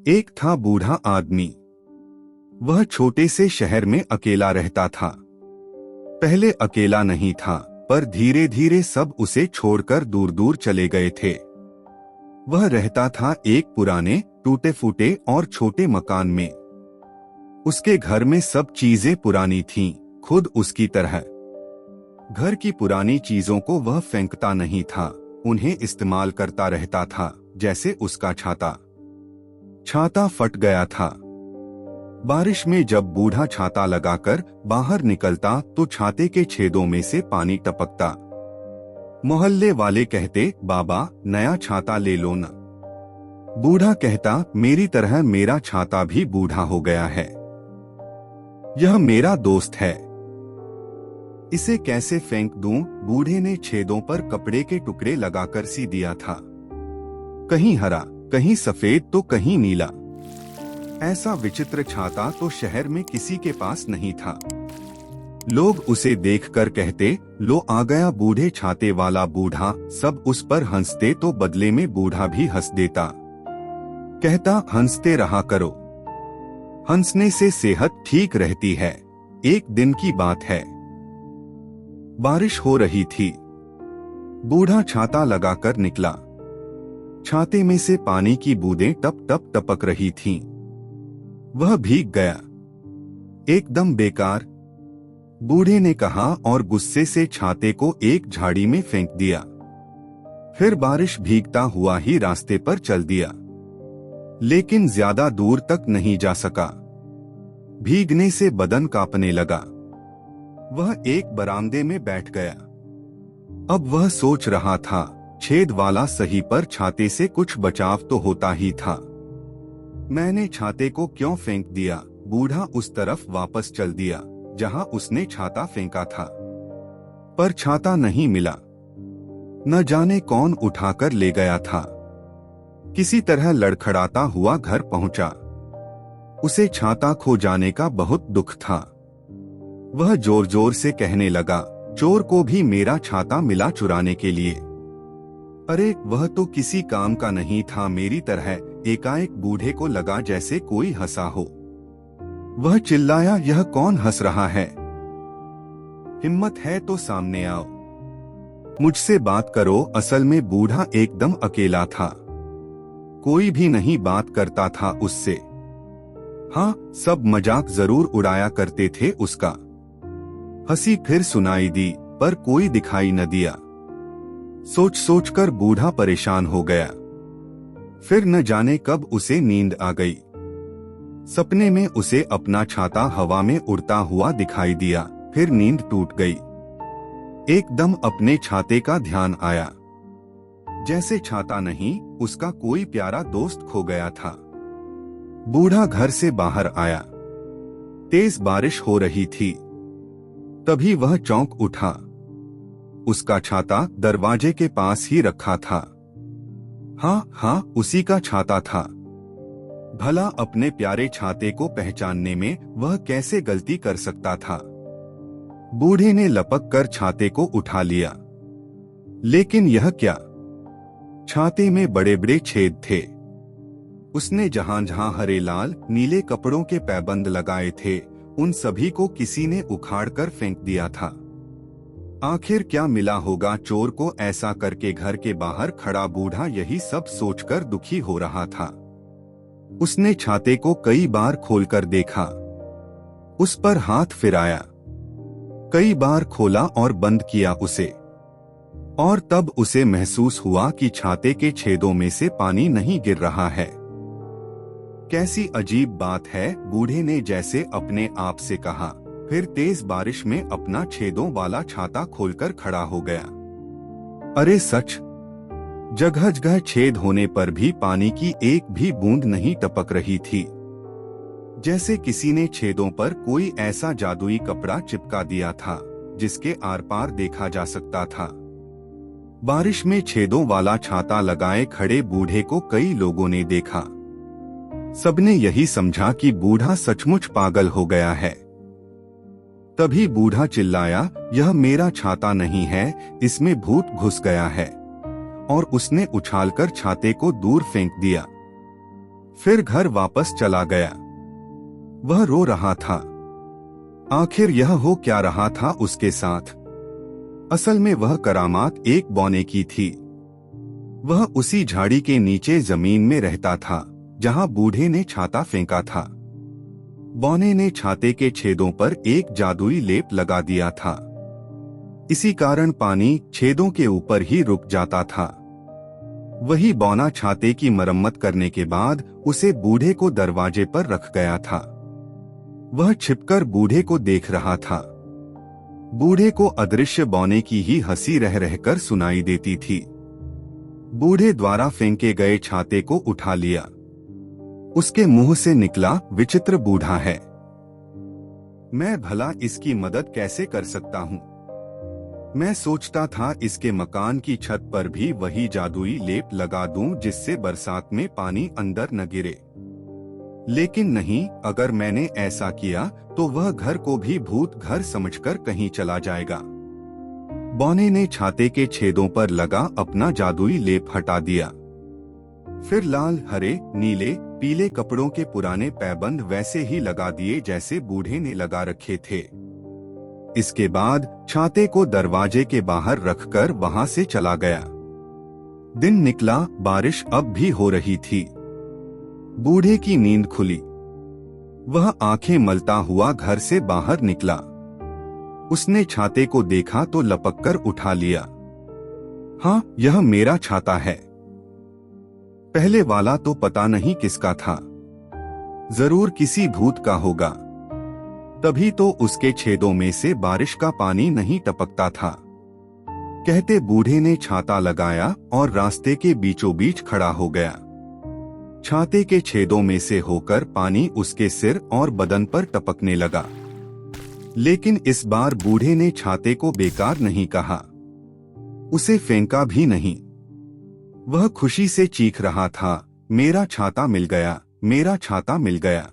एक था बूढ़ा आदमी। वह छोटे से शहर में अकेला रहता था। पहले अकेला नहीं था, पर धीरे धीरे सब उसे छोड़कर दूर दूर चले गए थे। वह रहता था एक पुराने, टूटे फूटे और छोटे मकान में। उसके घर में सब चीजें पुरानी थीं, खुद उसकी तरह। घर की पुरानी चीजों को वह फेंकता नहीं था, उन्हें इस्तेमाल करता रहता था, जैसे उसका छाता। छाता फट गया था। बारिश में जब बूढ़ा छाता लगाकर बाहर निकलता तो छाते के छेदों में से पानी टपकता। मोहल्ले वाले कहते, बाबा नया छाता ले लो न। बूढ़ा कहता, मेरी तरह मेरा छाता भी बूढ़ा हो गया है। यह मेरा दोस्त है, इसे कैसे फेंक दूं? बूढ़े ने छेदों पर कपड़े के टुकड़े लगाकर सी दिया था। कहीं हरा, कहीं सफेद तो कहीं नीला। ऐसा विचित्र छाता तो शहर में किसी के पास नहीं था। लोग उसे देखकर कहते, लो आ गया बूढ़े छाते वाला बूढ़ा। सब उस पर हंसते तो बदले में बूढ़ा भी हंस देता। कहता, हंसते रहा करो, हंसने से सेहत ठीक रहती है। एक दिन की बात है, बारिश हो रही थी। बूढ़ा छाता लगाकर निकला। छाते में से पानी की बूंदें टप टप टपक रही थीं। वह भीग गया, एकदम बेकार। बूढ़े ने कहा और गुस्से से छाते को एक झाड़ी में फेंक दिया। फिर बारिश भीगता हुआ ही रास्ते पर चल दिया, लेकिन ज्यादा दूर तक नहीं जा सका। भीगने से बदन कांपने लगा। वह एक बरामदे में बैठ गया। अब वह सोच रहा था, छेद वाला सही, पर छाते से कुछ बचाव तो होता ही था। मैंने छाते को क्यों फेंक दिया? बूढ़ा उस तरफ वापस चल दिया जहां उसने छाता फेंका था, पर छाता नहीं मिला। न जाने कौन उठाकर ले गया था। किसी तरह लड़खड़ाता हुआ घर पहुंचा। उसे छाता खो जाने का बहुत दुख था। वह जोर जोर से कहने लगा, चोर को भी मेरा छाता मिला चुराने के लिए। अरे वह तो किसी काम का नहीं था मेरी तरह। एकाएक बूढ़े को लगा जैसे कोई हंसा हो। वह चिल्लाया, यह कौन हंस रहा है? हिम्मत है तो सामने आओ, मुझसे बात करो। असल में बूढ़ा एकदम अकेला था, कोई भी नहीं बात करता था उससे। हाँ, सब मजाक जरूर उड़ाया करते थे उसका। हंसी फिर सुनाई दी, पर कोई दिखाई न दिया। सोच सोचकर बूढ़ा परेशान हो गया। फिर न जाने कब उसे नींद आ गई। सपने में उसे अपना छाता हवा में उड़ता हुआ दिखाई दिया। फिर नींद टूट गई। एकदम अपने छाते का ध्यान आया। जैसे छाता नहीं, उसका कोई प्यारा दोस्त खो गया था। बूढ़ा घर से बाहर आया। तेज बारिश हो रही थी। तभी वह चौंक उठा। उसका छाता दरवाजे के पास ही रखा था। हाँ, उसी का छाता था। भला अपने प्यारे छाते को पहचानने में वह कैसे गलती कर सकता था? बूढ़े ने लपक कर छाते को उठा लिया। लेकिन यह क्या? छाते में बड़े बड़े छेद थे। उसने जहां जहां हरे लाल नीले कपड़ों के पैबंद लगाए थे, उन सभी को किसी ने उखाड़कर फेंक दिया था। आखिर क्या मिला होगा चोर को ऐसा करके? घर के बाहर खड़ा बूढ़ा यही सब सोचकर दुखी हो रहा था। उसने छाते को कई बार खोलकर देखा, उस पर हाथ फिराया, कई बार खोला और बंद किया उसे। और तब उसे महसूस हुआ कि छाते के छेदों में से पानी नहीं गिर रहा है। कैसी अजीब बात है, बूढ़े ने जैसे अपने आप से कहा। फिर तेज बारिश में अपना छेदों वाला छाता खोलकर खड़ा हो गया। अरे सच, जगह जगह छेद होने पर भी पानी की एक भी बूंद नहीं टपक रही थी। जैसे किसी ने छेदों पर कोई ऐसा जादुई कपड़ा चिपका दिया था जिसके आर पार देखा जा सकता था। बारिश में छेदों वाला छाता लगाए खड़े बूढ़े को कई लोगों ने देखा। सबने यही समझा कि बूढ़ा सचमुच पागल हो गया है। तभी बूढ़ा चिल्लाया, यह मेरा छाता नहीं है, इसमें भूत घुस गया है। और उसने उछालकर छाते को दूर फेंक दिया। फिर घर वापस चला गया। वह रो रहा था। आखिर यह हो क्या रहा था उसके साथ? असल में वह करामात एक बौने की थी। वह उसी झाड़ी के नीचे जमीन में रहता था जहां बूढ़े ने छाता फेंका था। बौने ने छाते के छेदों पर एक जादुई लेप लगा दिया था। इसी कारण पानी छेदों के ऊपर ही रुक जाता था। वही बौना छाते की मरम्मत करने के बाद उसे बूढ़े को दरवाजे पर रख गया था। वह छिपकर बूढ़े को देख रहा था। बूढ़े को अदृश्य बौने की ही हंसी रह रहकर सुनाई देती थी। बूढ़े द्वारा फेंके गए छाते को उठा लिया। उसके मुंह से निकला, विचित्र बूढ़ा है। मैं भला इसकी मदद कैसे कर सकता हूँ? मैं सोचता था इसके मकान की छत पर भी वही जादुई लेप लगा दूं जिससे बरसात में पानी अंदर न गिरे। लेकिन नहीं, अगर मैंने ऐसा किया तो वह घर को भी भूत घर समझकर कहीं चला जाएगा। बौने ने छाते के छेदों पर लगा अपना जादुई लेप हटा दिया। फिर लाल, हरे, नीले, पीले कपड़ों के पुराने पैबंद वैसे ही लगा दिए जैसे बूढ़े ने लगा रखे थे। इसके बाद छाते को दरवाजे के बाहर रखकर वहां से चला गया। दिन निकला, बारिश अब भी हो रही थी। बूढ़े की नींद खुली। वह आंखें मलता हुआ घर से बाहर निकला। उसने छाते को देखा तो लपककर उठा लिया। हाँ, यह मेरा छाता है। पहले वाला तो पता नहीं किसका था। जरूर किसी भूत का होगा। तभी तो उसके छेदों में से बारिश का पानी नहीं टपकता था। कहते बूढ़े ने छाता लगाया और रास्ते के बीचों बीच खड़ा हो गया। छाते के छेदों में से होकर पानी उसके सिर और बदन पर टपकने लगा। लेकिन इस बार बूढ़े ने छाते को बेकार नहीं कहा। उसे फेंका भी नहीं। वह खुशी से चीख रहा था, मेरा छाता मिल गया, मेरा छाता मिल गया।